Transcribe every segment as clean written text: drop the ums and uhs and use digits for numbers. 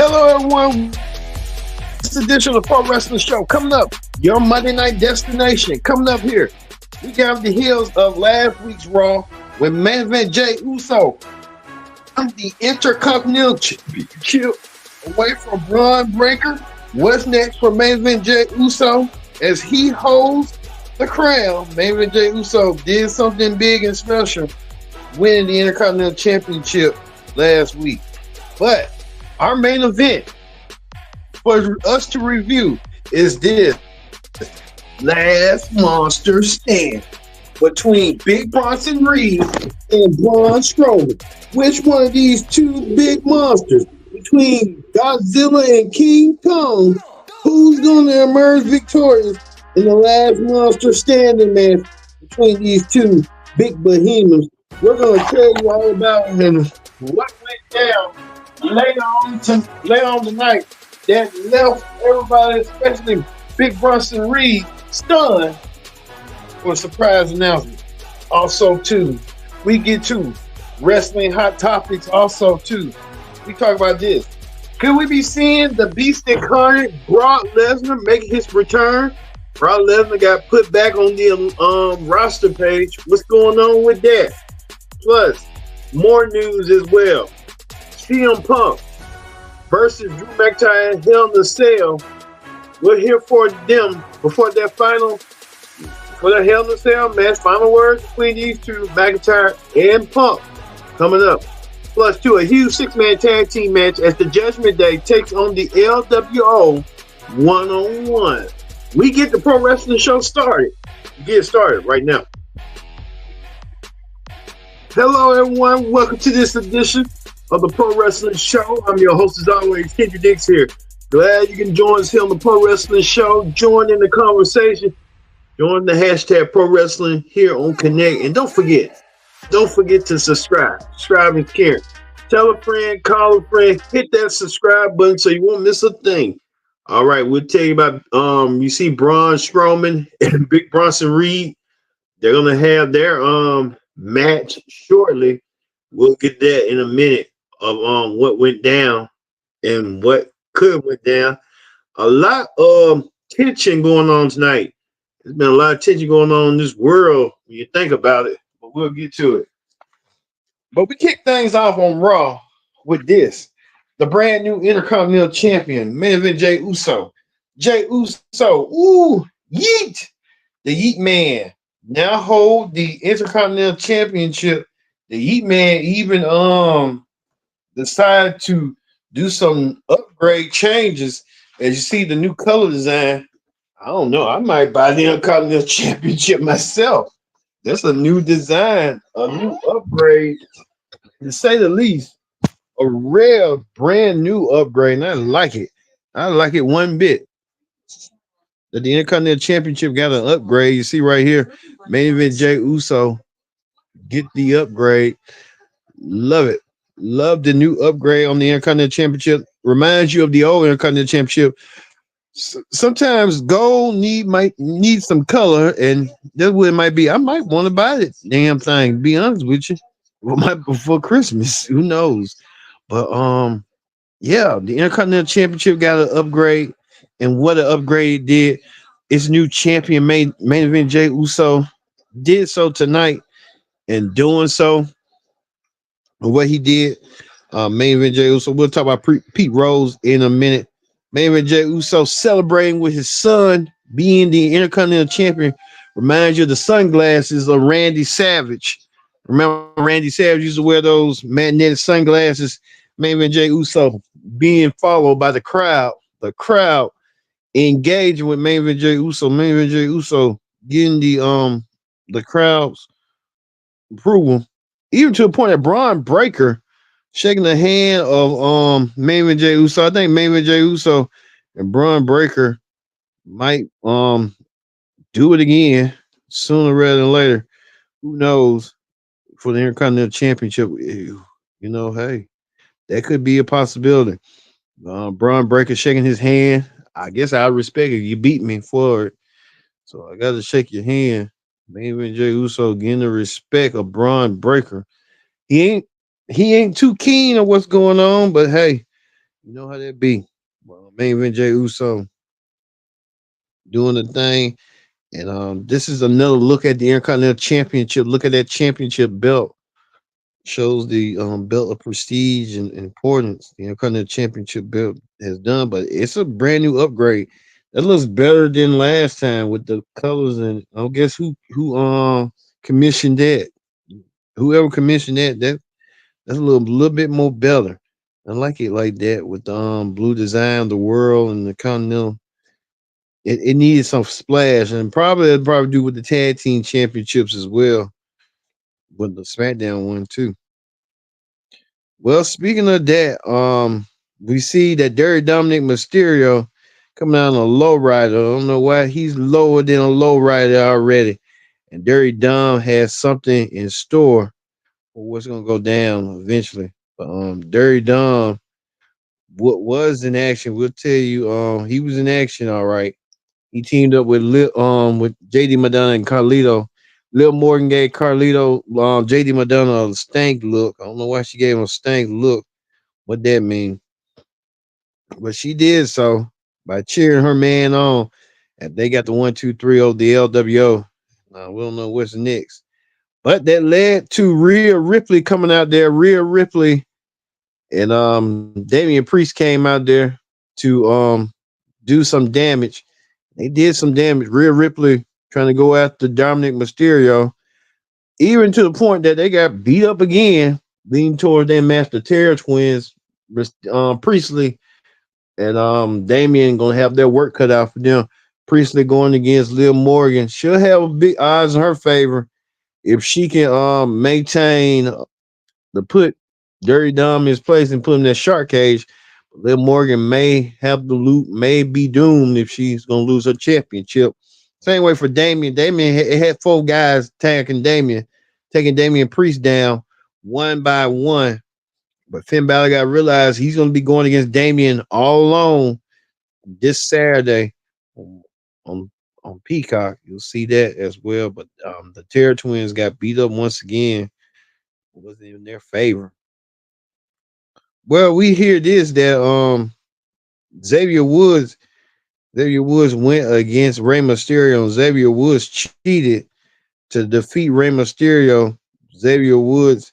Hello, everyone. This edition of the Pro Wrestling Show coming up. Your Monday night destination coming up here. We got the heels of last week's Raw with main event Jey Uso won the Intercontinental Championship away from Braun Breaker. What's next for main event Jey Uso as he holds the crown? Main event Jey Uso did something big and special, winning the Intercontinental Championship last week. But our main event for us to review is this last monster stand between Big Bronson Reed and Braun Strowman. Which one of these two big monsters between Godzilla and King Kong, who's going to emerge victorious in the last monster standing match between these two big behemoths? We're going to tell you all about and what went down later on tonight that left everybody, especially Big Bronson Reed, stunned for a surprise announcement. Also, too, we get to wrestling hot topics. Also, too, we talk about this. Could we be seeing the Beast incarnate Brock Lesnar make his return? Brock Lesnar got put back on the roster page. What's going on with that? Plus, more news as well. CM Punk versus Drew McIntyre and Hell in a Cell. We're here for them before their final, for the Hell in a Cell match. Final words between these two, McIntyre and Punk, coming up. Plus, to a huge six-man tag team match as the Judgment Day takes on the LWO one-on-one. We get the Pro Wrestling Show started. Get started right now. Hello, everyone. Welcome to this edition of the Pro Wrestling Show. I'm your host, as always, Kendra Dix here. Glad you can join us here on the Pro Wrestling Show. Join in the conversation. Join the hashtag Pro Wrestling here on Connect. And don't forget to subscribe. Subscribe and care. Tell a friend, call a friend, hit that subscribe button so you won't miss a thing. All right, we'll tell you about, you see Braun Strowman and Big Bronson Reed. They're going to have their match shortly. We'll get that in a minute of what went down and what could went down. A lot of tension going on tonight. There's been a lot of tension going on in this world when you think about it, but we'll get to it. But we kick things off on Raw with this. The brand new Intercontinental Champion, main event Jey Uso. Jey Uso, ooh, yeet. The Yeet Man now hold the Intercontinental Championship. The Yeet Man even decided to do some upgrade changes. As you see the new color design, I don't know. I might buy the Intercontinental Championship myself. That's a new design, a new upgrade, to say the least. A rare, brand new upgrade, and I like it. I like it one bit. That the Intercontinental Championship got an upgrade. You see right here, main event Jey Uso get the upgrade. Love it. Love the new upgrade on the Intercontinental Championship. Reminds you of the old Intercontinental Championship. Sometimes gold might need some color, and that's what it might be. I might want to buy it. Damn thing. To be honest with you, might before Christmas. Who knows? But yeah, the Intercontinental Championship got an upgrade, and what an upgrade did. Its new champion, main event Jey Uso, did so tonight, and doing so, what he did, main event Jey Uso. We'll talk about Pete Rose in a minute. Main event Jey Uso celebrating with his son being the Intercontinental Champion. Reminds you of the sunglasses of Randy Savage. Remember, Randy Savage used to wear those magnetic sunglasses. Main event Jey Uso being followed by the crowd. The crowd engaging with main event Jey Uso. Main event Jey Uso getting the crowd's approval, even to the point that Braun Breaker shaking the hand of main event Jey Uso. I think main event Jey Uso and Braun Breaker might do it again sooner rather than later. Who knows? For the Intercontinental Championship, you know, hey, that could be a possibility. Braun Breaker shaking his hand. I guess I respect it. You beat me for it, so I got to shake your hand. Main event Jey Uso getting the respect of Braun Breaker. He ain't too keen on what's going on, but hey, You know how that be. Well, main event Jay Uso doing the thing. And this is another look at the Intercontinental Championship. Look at that championship belt. Shows the belt of prestige and importance the Intercontinental Championship belt has done, but it's a brand new upgrade. That looks better than last time with the colors, and I guess who commissioned that. Whoever commissioned that's a little bit more better. I like it like that with the blue design, the world, and the continental. It needed some splash, and probably it'd probably do with the tag team championships as well, with the SmackDown one too. Well, speaking of that, we see that Dirty Dominic Mysterio coming out on a low rider. I don't know why he's lower than a low rider already. And Dirty Dom has something in store for what's gonna go down eventually. But Dirty Dom, what was in action? We'll tell you. He was in action, all right. He teamed up with JD Madonna and Carlito. Lil Morgan gave Carlito JD Madonna a stank look. I don't know why she gave him a stank look. What that mean? But she did so by cheering her man on. And they got the 1, 2, 3 of the LWO. We don't know what's next. But that led to Rhea Ripley coming out there. Rhea Ripley and Damian Priest came out there to do some damage. They did some damage. Rhea Ripley trying to go after Dominic Mysterio, even to the point that they got beat up again, leaning towards their Master Terror twins, Priestley and Damien gonna have their work cut out for them. Priestley going against Liv Morgan. She'll have big odds in her favor if she can maintain the put Dirty Dom in his place and put him in that shark cage. Liv Morgan may have the loot, may be doomed if she's gonna lose her championship. Same way for Damien. Damien had four guys attacking Damien, taking Damien Priest down one by one. But Finn Balor got realized he's gonna be going against Damien all alone this Saturday on, on on Peacock. You'll see that as well. But the Terror Twins got beat up once again. It wasn't in their favor. Well, we hear this that Xavier Woods Xavier Woods went against Rey Mysterio, and Xavier Woods cheated to defeat Rey Mysterio. Xavier Woods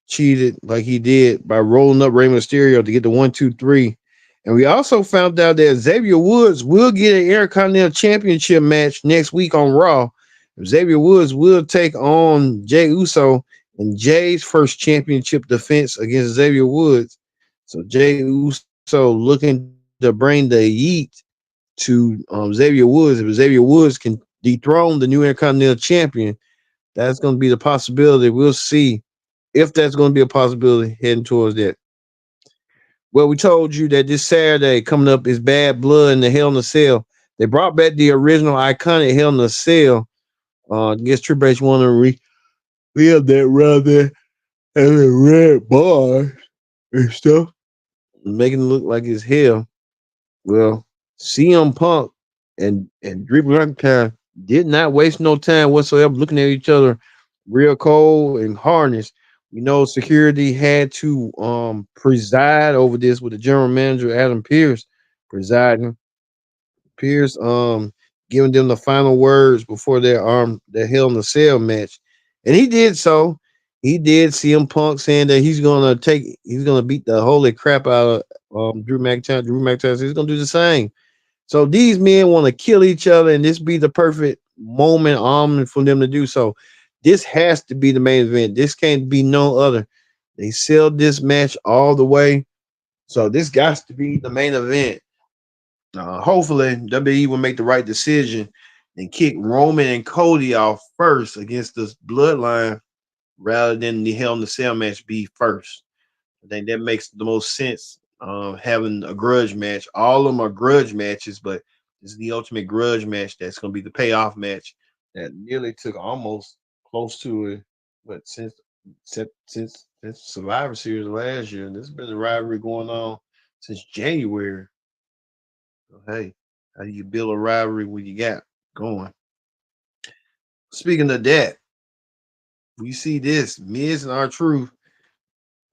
cheated like he did by rolling up Rey Mysterio to get the 1, 2, 3. And we also found out that Xavier Woods will get an Intercontinental Championship match next week on Raw. Xavier Woods will take on Jay Uso in Jay's first championship defense against Xavier Woods. So Jay Uso looking to bring the heat to Xavier Woods. If Xavier Woods can dethrone the new Intercontinental Champion, that's going to be the possibility. We'll see if that's going to be a possibility heading towards that. Well, we told you that this Saturday coming up is Bad Blood in the Hell in a Cell. They brought back the original iconic Hell in a Cell. I guess Triple H want to relive that rather and the red bars and stuff, making it look like it's hell. Well, CM Punk and Drew McIntyre did not waste no time whatsoever looking at each other real cold and harnessed. We know security had to preside over this with the general manager Adam Pierce presiding. Pierce giving them the final words before their Hell in a Cell match. And he did so. He did CM Punk saying that he's gonna beat the holy crap out of Drew McIntyre. Drew McIntyre says he's gonna do the same. So these men want to kill each other, and this be the perfect moment for them to do so. This has to be the main event. This can't be no other. They sell this match all the way. So this got to be the main event. Hopefully, WWE will make the right decision and kick Roman and Cody off first against this bloodline rather than the Hell in the Cell match be first. I think that makes the most sense. Having a grudge match. All of them are grudge matches, but this is the ultimate grudge match. That's going to be the payoff match that nearly took almost close to it. But since Survivor Series last year, this has been a rivalry going on since January. So, hey, how do you build a rivalry when you got going? Speaking of that, we see this Miz and R Truth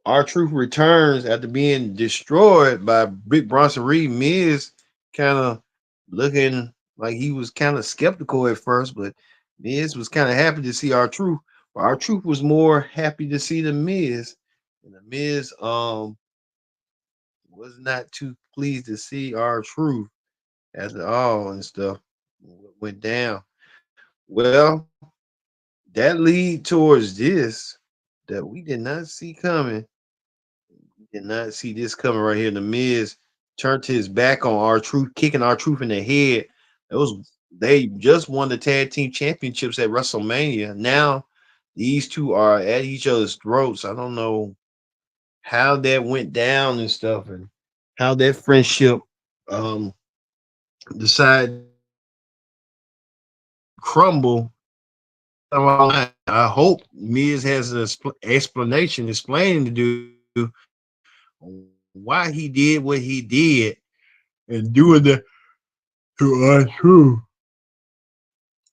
our truth returns after being destroyed by Big Bronson Reed. Miz kind of looking like he was kind of skeptical at first, but Miz was kind of happy to see our truth. But our truth was more happy to see the Miz, and the Miz was not too pleased to see our truth after all and stuff went down. Well, that lead towards this that we did not see coming. Did not see this coming right here. The Miz turned his back on our truth, kicking our truth in the head. It was they just won the tag team championships at WrestleMania. Now these two are at each other's throats. I don't know how that went down and stuff, and how that friendship um decided to crumble. I hope Miz has an explanation explaining to do why he did what he did and doing the to us too.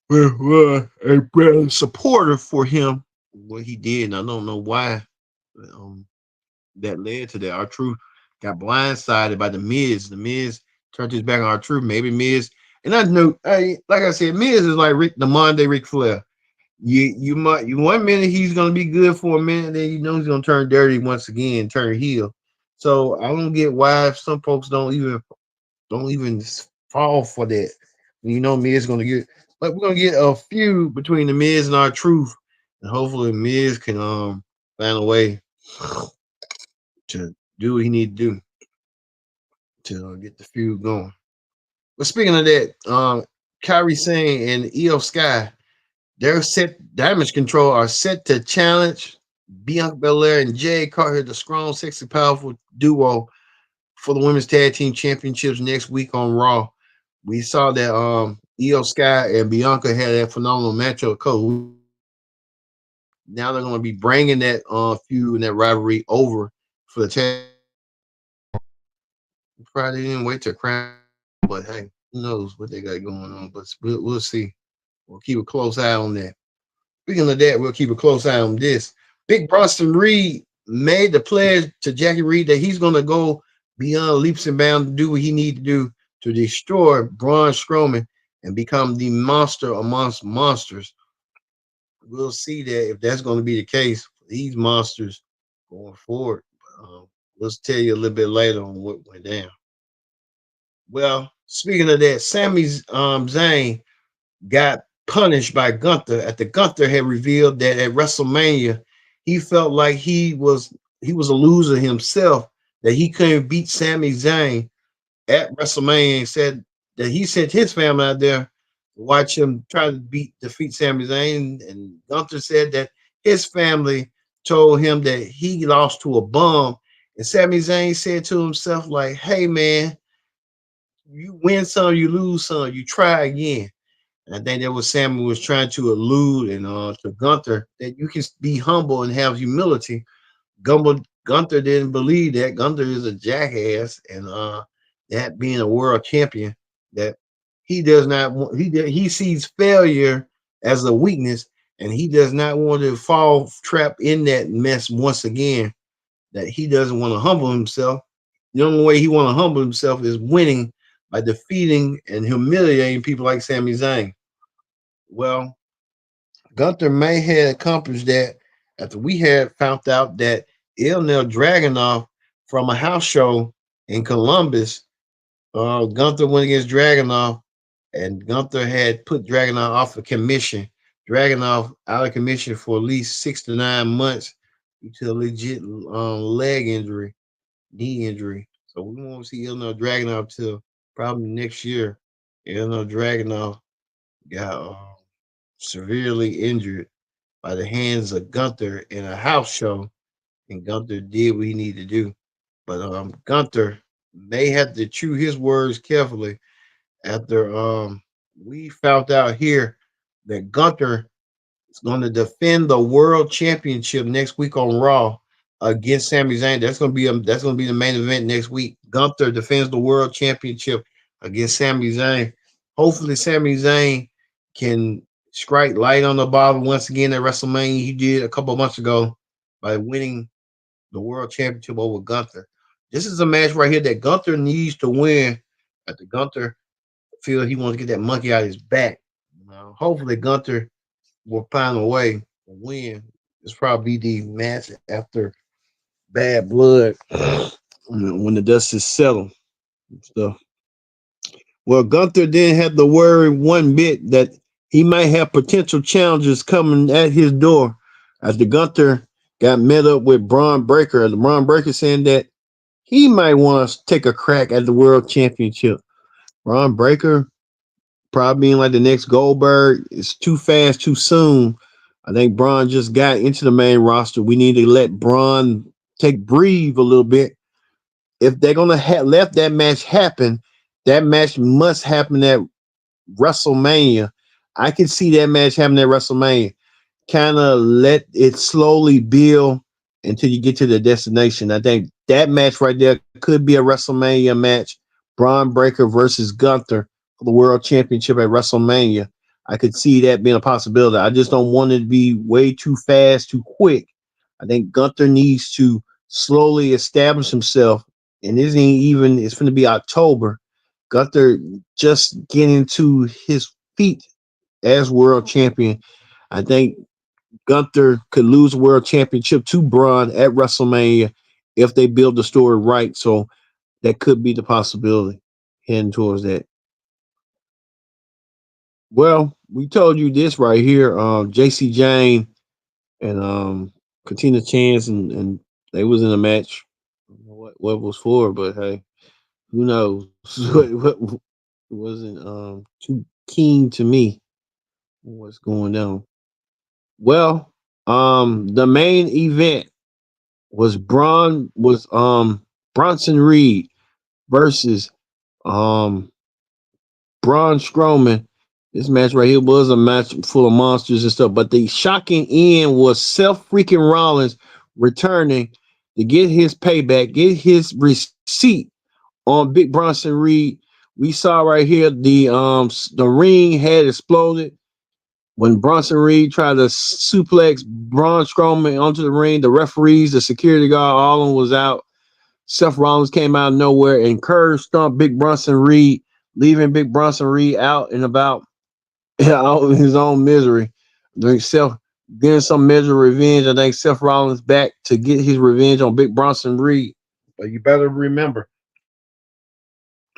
A better supporter for him what he did, and I don't know why um, that led to that. Our truth got blindsided by the Miz. The Miz turned his back on our truth. Maybe Miz, and I know, like I said, Miz is like the Monday Ric Flair. You 1 minute he's gonna be good for a minute, then you know he's gonna turn dirty once again, turn heel. So I don't get why some folks don't even fall for that. You know, Miz gonna get, but we're gonna get a feud between the Miz and our truth, and hopefully Miz can find a way to do what he need to do to get the feud going. But speaking of that, Kyrie Sane and Io Sky, their set damage control are set to challenge Bianca Belair and Jade Carter, the strong, sexy, powerful duo for the women's tag team championships next week on Raw. We saw that Io Sky and Bianca had that phenomenal matchup a couple weeks ago. Now they're going to be bringing that feud and that rivalry over for the tag team championships on Raw. Probably didn't wait to crown Jewel, but hey, who knows what they got going on? But we'll see. We'll keep a close eye on that. Speaking of that, we'll keep a close eye on this. Big Bronson Reed made the pledge to Jackie Reed that he's going to go beyond leaps and bounds to do what he needs to do to destroy Braun Strowman and become the monster amongst monsters. We'll see that if that's going to be the case for these monsters going forward. We'll tell you a little bit later on what went down. Well, speaking of that, Sami Zayn got punished by Gunther after Gunther had revealed that at WrestleMania he felt like he was a loser himself, that he couldn't beat Sami Zayn at WrestleMania, and said that he sent his family out there to watch him try to defeat Sami Zayn. And Gunther said that his family told him that he lost to a bum. And Sami Zayn said to himself, like, hey man, you win some, you lose some, you try again. And I think that was Sammy was trying to allude and to Gunther, that you can be humble and have humility. Gunther didn't believe that. Gunther is a jackass, and that being a world champion, that he does not want. He sees failure as a weakness, and he does not want to fall trap in that mess once again. That he doesn't want to humble himself. The only way he want to humble himself is winning by defeating and humiliating people like Sami Zayn. Well, Gunther may have accomplished that after we had found out that Ilnil Dragunov from a house show in Columbus, Gunther went against Dragunov, and Gunther had put Dragunov off of commission. Dragunov out of commission for at least 6 to 9 months due to a legit leg injury, knee injury. So we won't see Ilnil Dragunov till probably next year. Ilnil Dragunov got severely injured by the hands of Gunther in a house show, and Gunther did what he needed to do. But Gunther may have to chew his words carefully after we found out here that Gunther is going to defend the world championship next week on Raw against Sami Zayn. That's going to be the main event next week. Gunther defends the world championship against Sami Zayn. Hopefully, Sami Zayn can strike light on the bottle once again at WrestleMania. He did a couple of months ago by winning the world championship over Gunther. This is a match right here that Gunther needs to win. After Gunther feel he wants to get that monkey out of his back. Hopefully Gunther will find a way to win. It's probably the match after Bad Blood when the dust is settled and stuff. Well, Gunther didn't have to worry one bit that he might have potential challenges coming at his door after Gunther got met up with Braun Breaker. The Braun Breaker saying that he might want to take a crack at the world championship. Braun Breaker probably being like the next Goldberg is too fast, too soon. I think Braun just got into the main roster. We need to let Braun breathe a little bit. If they're gonna let that match happen, that match must happen at WrestleMania. I can see that match happening at WrestleMania. Kind of let it slowly build until you get to the destination. I think that match right there could be a WrestleMania match. Braun Breaker versus Gunther for the World Championship at WrestleMania. I could see that being a possibility. I just don't want it to be way too fast, too quick. I think Gunther needs to slowly establish himself. And this ain't even, it's going to be October. Gunther just getting to his feet as world champion. I think Gunther could lose the world championship to Braun at WrestleMania if they build the story right. So that could be the possibility heading towards that. Well, we told you this right here. JC Jane and Katina Chance and they was in a match. I don't know what was for, but hey, who knows? what wasn't too keen to me what's going on. Well, the main event was Bronson Reed versus um Braun Strowman. This match right here was a match full of monsters and stuff, but the shocking end was Seth freaking Rollins returning to get his payback, get his receipt on Big Bronson Reed. We saw right here the ring had exploded when Bronson Reed tried to suplex Braun Strowman onto the ring. The referees, the security guard, all of them was out. Seth Rollins came out of nowhere and curb stomped Big Bronson Reed, leaving Big Bronson Reed out and about out of his own misery. I think Seth getting some measure of revenge. I think Seth Rollins back to get his revenge on Big Bronson Reed. But you better remember,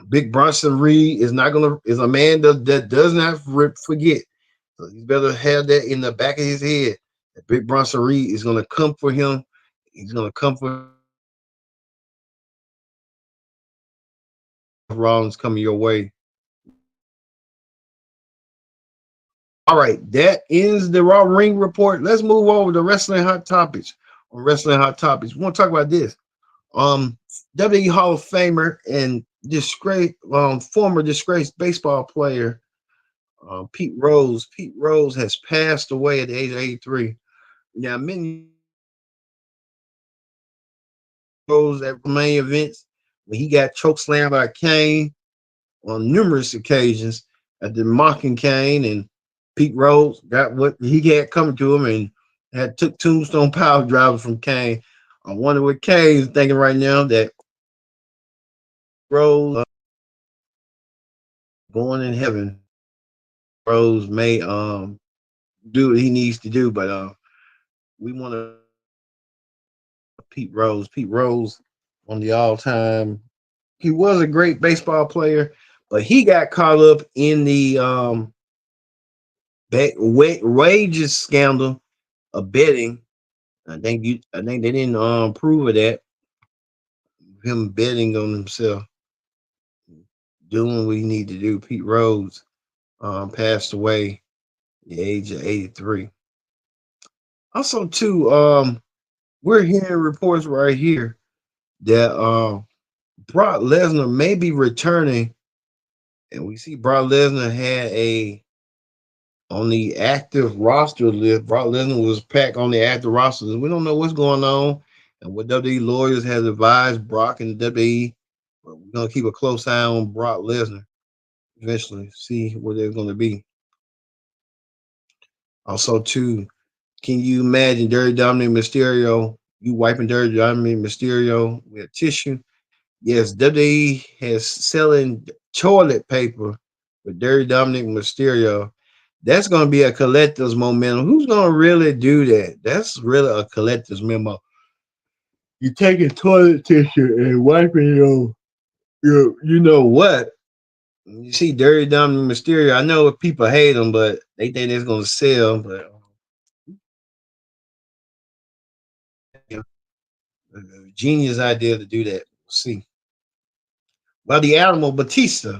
Big Bronson Reed is a man that does not forget. So you better have that in the back of his head. That Big Bronson Reed is gonna come for him. He's gonna come for Rollins coming your way. All right, that ends the Raw Ring Report. Let's move over to Wrestling Hot Topics. On Wrestling Hot Topics, we want to talk about this. WWE Hall of Famer and former disgraced baseball player Pete Rose. Pete Rose has passed away at the age of 83. Now, many Rose at main events when he got chokeslammed by Kane on numerous occasions at the mocking Kane, and Pete Rose got what he had coming to him and had took tombstone power drivers from Kane. I wonder what Kane's thinking right now that Rose going in heaven. Rose may do what he needs to do, but we want to Pete Rose. Pete Rose on the all-time. He was a great baseball player, but he got caught up in the wages scandal of betting. I think they didn't prove of that. Him betting on himself, doing what he need to do. Pete Rose passed away at the age of 83. Also, too, we're hearing reports right here that Brock Lesnar may be returning, and we see Brock Lesnar had on the active roster list. Brock Lesnar was packed on the active roster. We don't know what's going on and what WWE lawyers have advised Brock and the WWE. But we're gonna keep a close eye on Brock Lesnar. Eventually, see where they're going to be. Also, too, can you imagine Dirty Dominic Mysterio You wiping dirty Dominic Mysterio with tissue. Yes, WWE has selling toilet paper with dirty Dominic Mysterio. That's going to be a collector's momentum. Who's going to really do that? That's really a collector's memo. You taking toilet tissue and wiping your you know what? You see Dirty Dominic Mysterio. I know people hate him, but they think it's going to sell. But you know, genius idea to do that. We'll see. Well, the Animal Batista,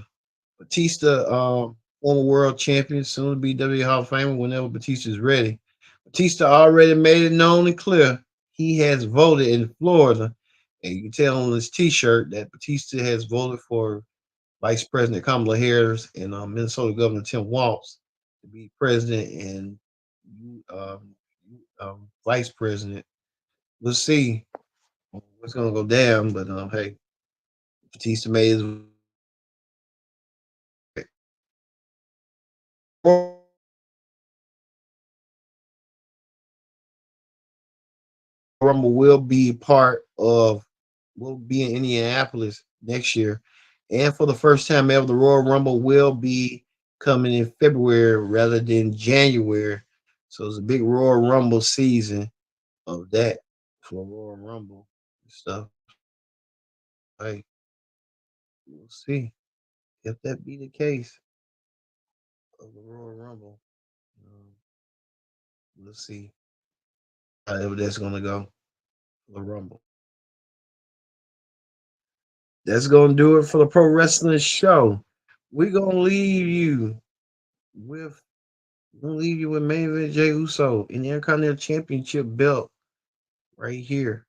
former world champion, soon to be WWE Hall of Famer whenever Batista is ready. Batista already made it known and clear he has voted in Florida, and you can tell on his T-shirt that Batista has voted for Vice President Kamala Harris and Minnesota Governor Tim Walz to be president and vice president. We'll see what's going to go down, but hey, Batista made his Rumble will be in Indianapolis next year. And for the first time ever, the Royal Rumble will be coming in February rather than January. So it's a big Royal Rumble season of that for Royal Rumble stuff. Hey, we'll see if that be the case of the Royal Rumble. We'll see however that's gonna go for the Rumble. That's gonna do it for the Pro Wrestling Show. We're gonna leave you with main event Jey Uso in the Intercontinental Championship belt right here,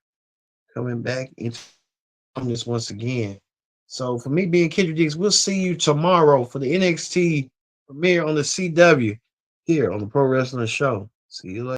coming back into this once again. So for me being Kendrick Diggs, we'll see you tomorrow for the NXT premiere on the CW here on the Pro Wrestling Show. See you later.